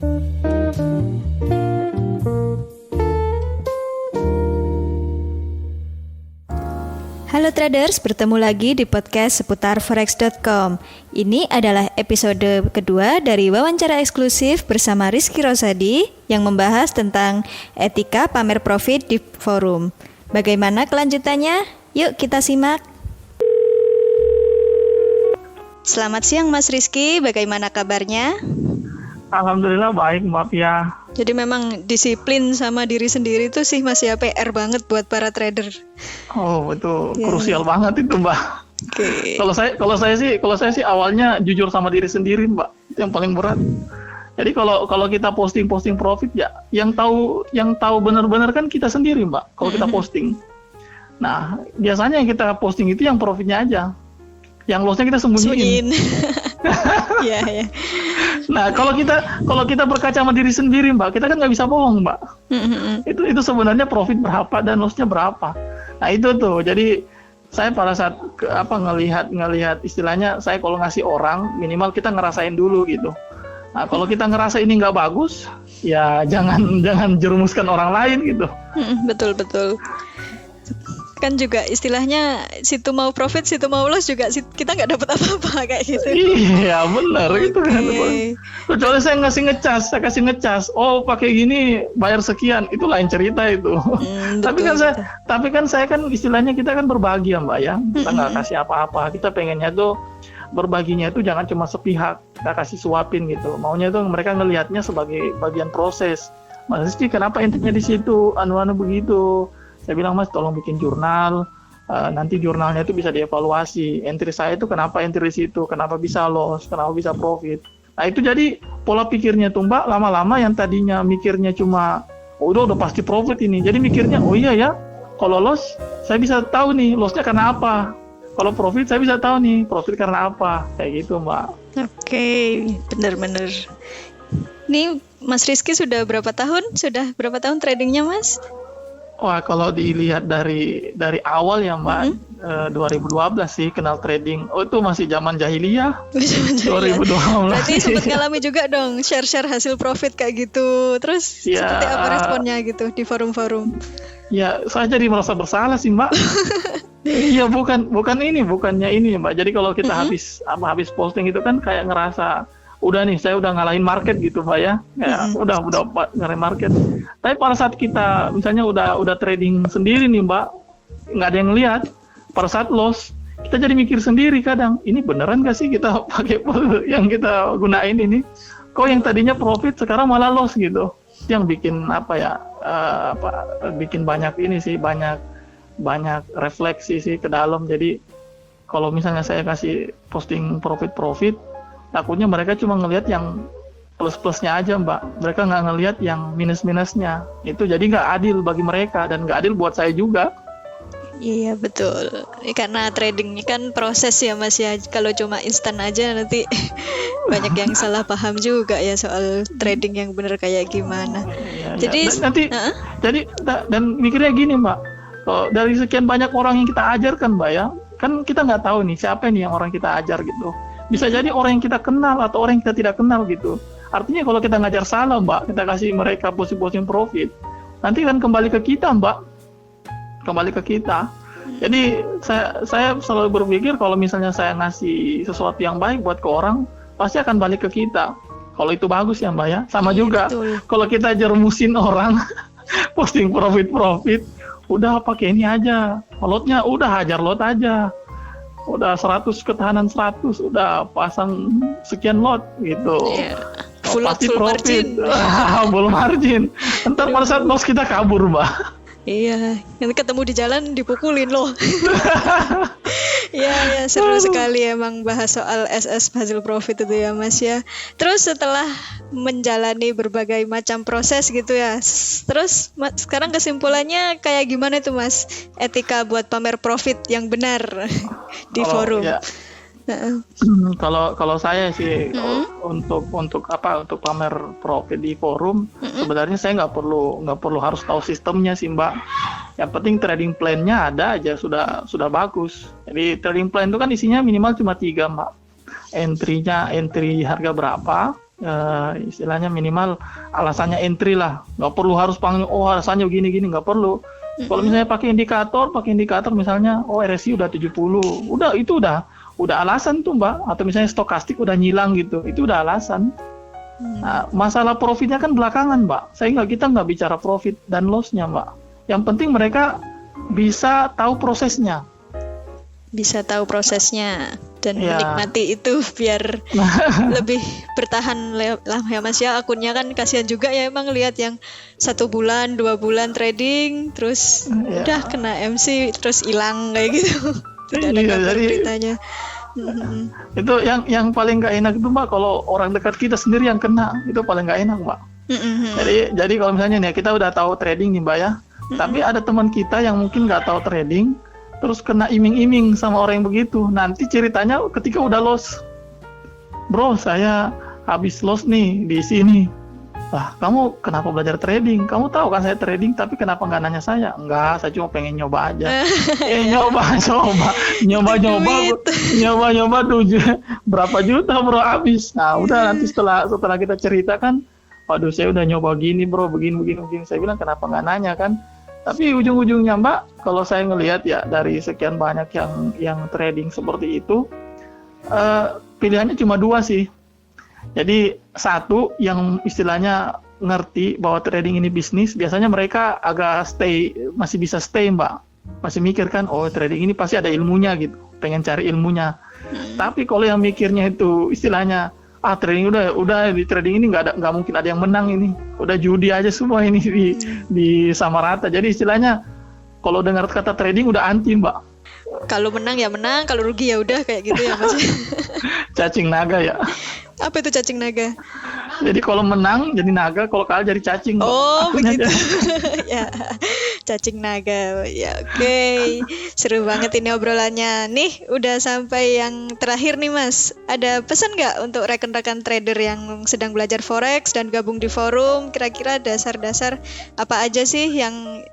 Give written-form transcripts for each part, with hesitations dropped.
Halo traders, bertemu lagi di podcast seputar forex.com. Ini adalah episode kedua dari wawancara eksklusif bersama Rizky Rosadi yang membahas tentang etika pamer profit di forum. Bagaimana kelanjutannya? Yuk kita simak. Selamat siang Mas Rizky, bagaimana kabarnya? Alhamdulillah baik Mbak Pia. Jadi memang disiplin sama diri sendiri itu sih masih PR banget buat para trader. Oh itu krusial banget itu Mbak. Okay. Kalau saya sih awalnya jujur sama diri sendiri Mbak, yang paling berat. Jadi kalau kita posting profit ya, yang tahu benar-benar kan kita sendiri Mbak. Kalau kita posting, nah biasanya yang kita posting itu yang profitnya aja, yang lossnya kita sembunyiin. Iya. Nah kalau kita berkaca sama diri sendiri Mbak, kita kan nggak bisa bohong Mbak. Itu sebenarnya profit berapa dan lossnya berapa. Nah itu tuh. Jadi saya pada saat ngelihat istilahnya, saya kalau ngasih orang minimal kita ngerasain dulu gitu. Nah kalau kita ngerasa ini nggak bagus, ya jangan jerumuskan orang lain gitu. Betul. Kan juga istilahnya situ mau profit, situ mau loss juga kita nggak dapat apa-apa kayak gitu. Iya benar itu kan. Kecuali saya kasih ngecas. Oh pakai gini bayar sekian, itu lain cerita itu. Tapi kan saya kan istilahnya kita kan berbagi ya Mbak ya. Kita nggak kasih apa-apa. Kita pengennya tuh berbaginya itu jangan cuma sepihak. Kita kasih suapin gitu. Maunya tuh mereka ngelihatnya sebagai bagian proses. Mas Rizky kenapa intinya di situ? Anu begitu. Saya bilang Mas tolong bikin jurnal, nanti jurnalnya itu bisa dievaluasi. Entry saya itu kenapa entry di situ, kenapa bisa loss, kenapa bisa profit. Nah itu jadi pola pikirnya tuh Mbak, lama-lama yang tadinya mikirnya cuma udah pasti profit ini. Jadi mikirnya oh iya ya, kalau loss saya bisa tahu nih lossnya karena apa. Kalau profit saya bisa tahu nih profit karena apa. Kayak gitu Mbak. Oke, benar. Nih Mas Rizky sudah berapa tahun tradingnya Mas? Wah, kalau dilihat dari awal ya Mbak, 2012 sih kenal trading. Oh itu masih zaman jahiliyah. 2012. Berarti sempat ngalami juga dong share hasil profit kayak gitu. Terus ya, seperti apa responnya gitu di forum-forum? Ya, saya jadi merasa bersalah sih Mbak. Iya, bukannya ini Mbak. Jadi kalau kita habis posting itu kan kayak ngerasa udah nih saya udah ngalahin market gitu Mbak ya. Udah ngalahin market. Tapi pada saat kita misalnya udah trading sendiri nih Mbak, nggak ada yang lihat. Pada saat loss, kita jadi mikir sendiri kadang, ini beneran nggak sih kita pakai yang kita gunain ini? Kok yang tadinya profit sekarang malah loss gitu? Yang bikin bikin banyak ini sih, banyak refleksi sih ke dalam. Jadi kalau misalnya saya kasih posting profit, takutnya mereka cuma ngelihat yang plus-plusnya aja Mbak. Mereka nggak ngelihat yang minus-minusnya. Itu jadi nggak adil bagi mereka dan nggak adil buat saya juga. Iya betul. Karena tradingnya kan proses ya Mas ya. Kalau cuma instan aja nanti banyak yang salah paham juga ya soal trading yang benar kayak gimana. Jadi dan mikirnya gini Mbak. Dari sekian banyak orang yang kita ajarkan Mbak ya, kan kita nggak tahu nih siapa nih yang orang kita ajar gitu. Bisa jadi orang yang kita kenal atau orang yang kita tidak kenal gitu. Artinya kalau kita ngajar salah Mbak, kita kasih mereka posting profit, nanti kan kembali ke kita Mbak. Jadi saya selalu berpikir kalau misalnya saya ngasih sesuatu yang baik buat ke orang, pasti akan balik ke kita. Kalau itu bagus ya Mbak ya. Sama juga kalau kita jermusin orang posting profit, udah pakai ini aja. Lotnya udah hajar lot aja. Udah 100 ketahanan 100, udah pasang sekian lot gitu. Full profit. Full margin. Ntar pada saat loss kita kabur Mbak. Iya, nanti ketemu di jalan dipukulin loh. Iya, seru sekali emang bahas soal SS hasil profit itu ya Mas ya. Terus setelah menjalani berbagai macam proses gitu ya, terus sekarang kesimpulannya kayak gimana itu Mas? Etika buat pamer profit yang benar di forum. Ya. Kalau saya sih untuk pamer profit di forum, sebenarnya saya nggak perlu harus tahu sistemnya sih Mbak. Yang penting trading plan-nya ada aja sudah bagus. Jadi trading plan itu kan isinya minimal cuma 3 Mbak. Entry harga berapa, istilahnya minimal alasannya entry lah, nggak perlu harus panggil alasannya gini nggak perlu. Kalau misalnya pakai indikator misalnya RSI udah 70, udah alasan tuh Mbak, atau misalnya stokastik udah nyilang gitu, itu udah alasan. Nah, masalah profitnya kan belakangan Mbak, kita nggak bicara profit dan lossnya Mbak, yang penting mereka bisa tahu prosesnya. Dan menikmati itu biar lebih bertahan lama ya Mas ya. Akunnya kan kasihan juga ya emang lihat yang 1 bulan 2 bulan trading terus udah kena MC terus hilang kayak gitu. Tidak ada kabar beritanya. Itu yang paling nggak enak itu Mbak, kalau orang dekat kita sendiri yang kena, itu paling nggak enak Mbak. Jadi kalau misalnya nih kita udah tahu trading nih Mbak ya, tapi ada teman kita yang mungkin nggak tahu trading terus kena iming-iming sama orang yang begitu. Nanti ceritanya ketika udah loss, bro saya habis loss nih di sini. Wah, kamu kenapa belajar trading? Kamu tahu kan saya trading, tapi kenapa nggak nanya saya? Enggak, saya cuma pengen nyoba aja. nyoba 7 berapa juta bro habis. Nah udah nanti setelah kita ceritakan, waduh saya udah nyoba gini bro, begini. Saya bilang kenapa nggak nanya kan? Tapi ujung-ujungnya Mbak, kalau saya ngelihat ya dari sekian banyak yang trading seperti itu, pilihannya cuma 2 sih. Jadi satu yang istilahnya ngerti bahwa trading ini bisnis, biasanya mereka agak masih bisa stay Mbak. Masih mikir kan, trading ini pasti ada ilmunya gitu, pengen cari ilmunya. Tapi kalau yang mikirnya itu istilahnya, trading udah di trading ini nggak mungkin ada yang menang ini, udah judi aja semua ini di sama rata. Jadi istilahnya kalau dengar kata trading udah anti Mbak. Kalau menang ya menang, kalau rugi ya udah kayak gitu ya Mas. Cacing naga ya. Apa itu cacing naga? Jadi kalau menang jadi naga, kalau kalah jadi cacing. Oh begitu. Ya, cacing naga. Ya oke. Seru banget ini obrolannya. Nih udah sampai yang terakhir nih Mas. Ada pesan nggak untuk rekan-rekan trader yang sedang belajar forex dan gabung di forum? Kira-kira dasar-dasar apa aja sih yang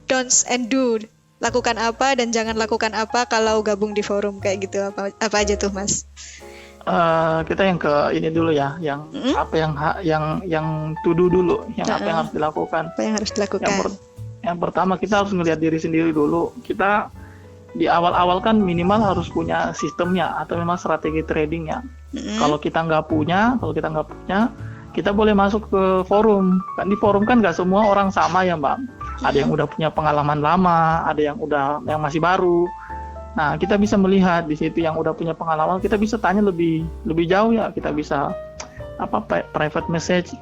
don'ts and do? Lakukan apa dan jangan lakukan apa kalau gabung di forum kayak gitu, apa aja tuh Mas? Kita yang ke ini dulu ya, yang apa yang to do dulu, apa yang harus dilakukan. Apa yang harus dilakukan? Yang pertama kita harus ngelihat diri sendiri dulu. Kita di awal-awal kan minimal harus punya sistemnya atau memang strategi tradingnya. Kalau kita nggak punya, kita boleh masuk ke forum. Kan di forum kan nggak semua orang sama ya Mbak. Ada yang udah punya pengalaman lama, ada yang masih baru. Nah, kita bisa melihat di situ yang udah punya pengalaman, kita bisa tanya lebih jauh ya. Kita bisa private message,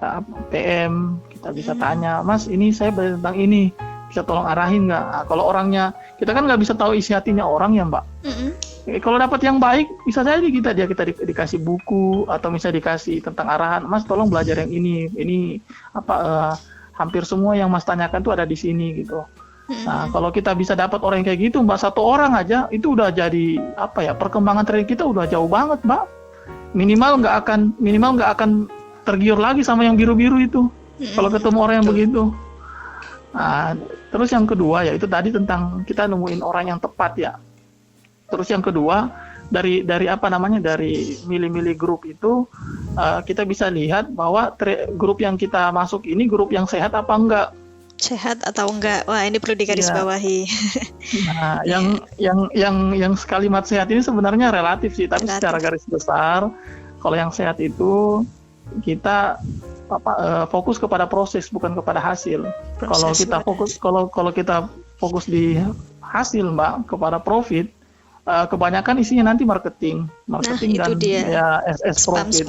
PM, kita bisa tanya, Mas, ini saya belajar tentang ini, bisa tolong arahin nggak? Nah, kalau orangnya, kita kan nggak bisa tahu isi hatinya orang ya, Mbak. Kalau dapat yang baik, bisa saja kita dikasih buku atau misalnya dikasih tentang arahan, Mas, tolong belajar yang ini hampir semua yang Mas tanyakan tuh ada di sini gitu. Nah, kalau kita bisa dapat orang kayak gitu, Mbak, 1 orang aja itu udah jadi perkembangan trading kita udah jauh banget, Mbak. Minimal nggak akan tergiur lagi sama yang biru-biru itu. Kalau ketemu orang yang begitu. Nah, terus yang kedua ya itu tadi tentang kita nemuin orang yang tepat ya. Terus yang kedua dari milih-milih grup itu kita bisa lihat bahwa grup yang kita masuk ini grup yang sehat apa enggak. Sehat atau enggak? Wah, ini perlu digarisbawahi. Nah, yang kalimat sehat ini sebenarnya relatif sih, tapi secara garis besar, kalau yang sehat itu kita fokus kepada proses bukan kepada hasil. Kalau kita fokus di hasil, Mbak, kepada profit, kebanyakan isinya nanti marketing dan ya SS profit.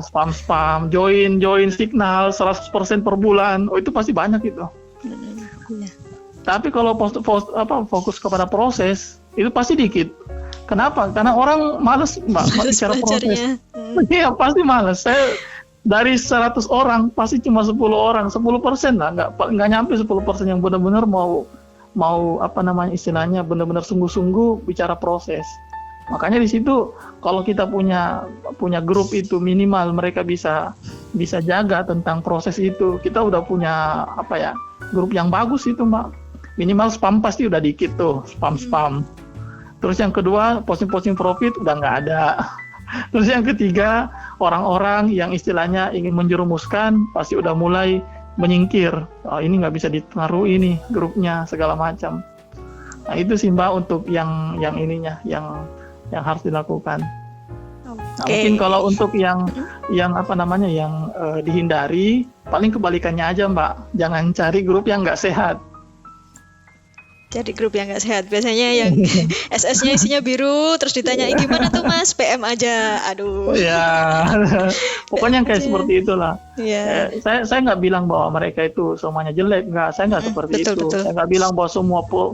Spam, join signal 100% per bulan. Oh, itu pasti banyak itu. Tapi kalau fokus kepada proses, itu pasti dikit. Kenapa? Karena orang malas, Mbak, bicara proses. Iya, pasti malas. Saya dari 100 orang pasti cuma 10 orang, 10% lah, nggak nyampe 10% yang benar-benar mau istilahnya benar-benar sungguh-sungguh bicara proses. Makanya di situ kalau kita punya grup itu minimal mereka bisa jaga tentang proses itu. Kita udah punya grup yang bagus itu, Mbak. Minimal spam pasti udah dikit tuh, spam. Terus yang kedua posting profit udah nggak ada. Terus yang ketiga orang-orang yang istilahnya ingin menjerumuskan pasti udah mulai menyingkir. Oh, ini nggak bisa dipengaruhi ini grupnya segala macam. Nah itu sih Mbak untuk yang ininya yang harus dilakukan. Nah, mungkin kalau untuk yang dihindari, paling kebalikannya aja Mbak, jangan cari grup yang nggak sehat. Jadi grup yang nggak sehat biasanya yang SS-nya isinya biru, terus ditanyain gimana tuh Mas, PM aja, aduh. Ya, pokoknya yang kayak seperti itulah. Yeah. Saya nggak bilang bahwa mereka itu semuanya jelek, nggak. Saya nggak seperti itu. Betul. Saya nggak bilang bahwa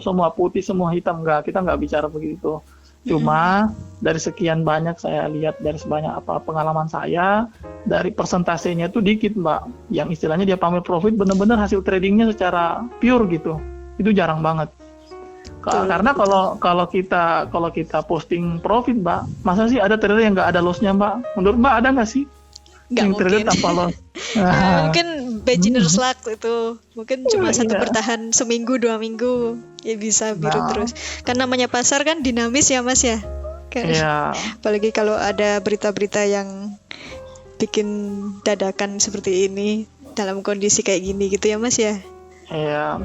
semua putih, semua hitam, nggak. Kita nggak bicara begitu. Cuma dari sekian banyak saya lihat, dari sebanyak pengalaman saya, dari persentasenya itu dikit Mbak. Yang istilahnya dia pamer profit, benar-benar hasil tradingnya secara pure gitu. Itu jarang banget. Karena kalau kita posting profit Mbak, masa sih ada trader yang nggak ada lossnya Mbak? Menurut Mbak ada nggak sih? Nggak mungkin. Trader tanpa loss. Ya, mungkin beginner's luck itu, mungkin cuma satu bertahan seminggu 2 minggu ya bisa biru terus. Karena namanya pasar kan dinamis ya Mas ya. Kan? Iya. Apalagi kalau ada berita-berita yang bikin dadakan seperti ini dalam kondisi kayak gini gitu ya Mas ya. Iya,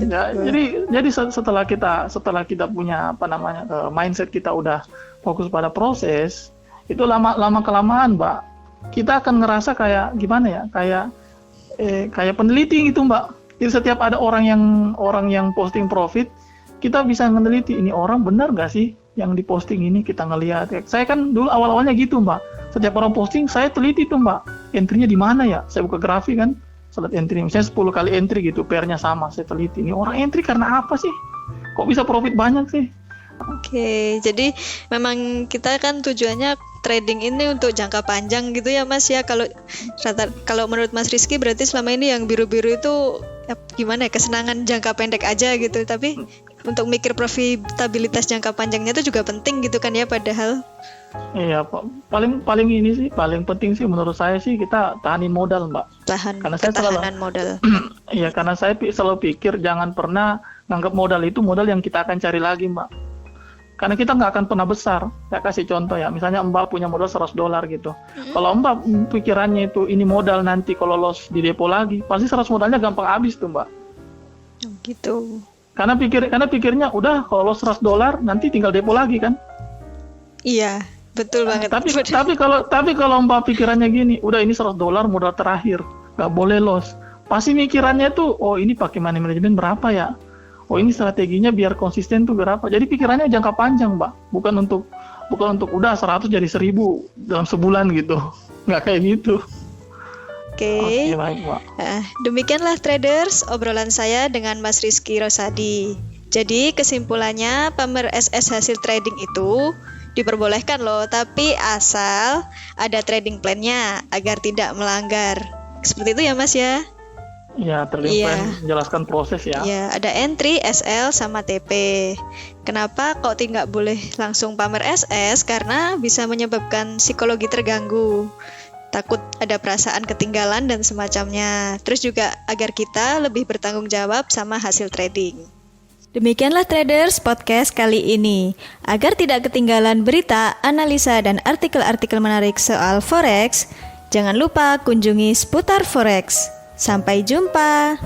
jadi setelah kita punya mindset kita udah fokus pada proses, itu lama kelamaan Mbak, kita akan ngerasa kayak gimana ya, kayak peneliti gitu Mbak. Jadi setiap ada orang yang posting profit, kita bisa meneliti ini orang benar nggak sih yang diposting ini, kita ngelihat. Saya kan dulu awal-awalnya gitu Mbak, setiap orang posting saya teliti tuh Mbak, entry-nya di mana ya, saya buka grafik kan. Salat entry, misalnya 10 kali entry gitu, pairnya sama, saya teliti. Ini orang entry karena apa sih? Kok bisa profit banyak sih? Oke, jadi memang kita kan tujuannya trading ini untuk jangka panjang gitu ya Mas ya. Kalau menurut Mas Rizky berarti selama ini yang biru-biru itu gimana ya, kesenangan jangka pendek aja gitu. Tapi untuk mikir profitabilitas jangka panjangnya itu juga penting gitu kan ya padahal. Iya, paling penting sih menurut saya sih kita tahanin modal Mbak. Ketahanan modal. Iya, karena saya selalu pikir jangan pernah nganggap modal itu modal yang kita akan cari lagi Mbak. Karena kita nggak akan pernah besar. Saya kasih contoh ya, misalnya Mbak punya modal $100 gitu. Kalau Mbak pikirannya itu ini modal nanti kalau loss di depo lagi, pasti 100 modalnya gampang habis tuh Mbak. Gitu. Karena pikirnya udah kalau loss $100 nanti tinggal depo lagi kan. Iya. Betul banget. Tapi kalau Mbak pikirannya gini, udah ini $100 modal terakhir, nggak boleh loss. Pasti mikirannya tuh, oh ini pakai money management berapa ya? Oh ini strateginya biar konsisten tuh berapa? Jadi pikirannya jangka panjang Mbak, bukan untuk udah 100 jadi 1000 dalam sebulan gitu, nggak kayak gitu. Oke. Baik Mbak. Demikianlah traders obrolan saya dengan Mas Rizky Rosadi. Jadi kesimpulannya pamer SS hasil trading itu diperbolehkan loh, tapi asal ada trading plan-nya agar tidak melanggar. Seperti itu ya Mas ya? Ya, trading plan menjelaskan proses ya. Ya, ada entry, SL, sama TP. Kenapa kok tidak boleh langsung pamer SS? Karena bisa menyebabkan psikologi terganggu. Takut ada perasaan ketinggalan dan semacamnya. Terus juga agar kita lebih bertanggung jawab sama hasil trading. Demikianlah Traders Podcast kali ini. Agar tidak ketinggalan berita, analisa, dan artikel-artikel menarik soal Forex, jangan lupa kunjungi Seputar Forex. Sampai jumpa.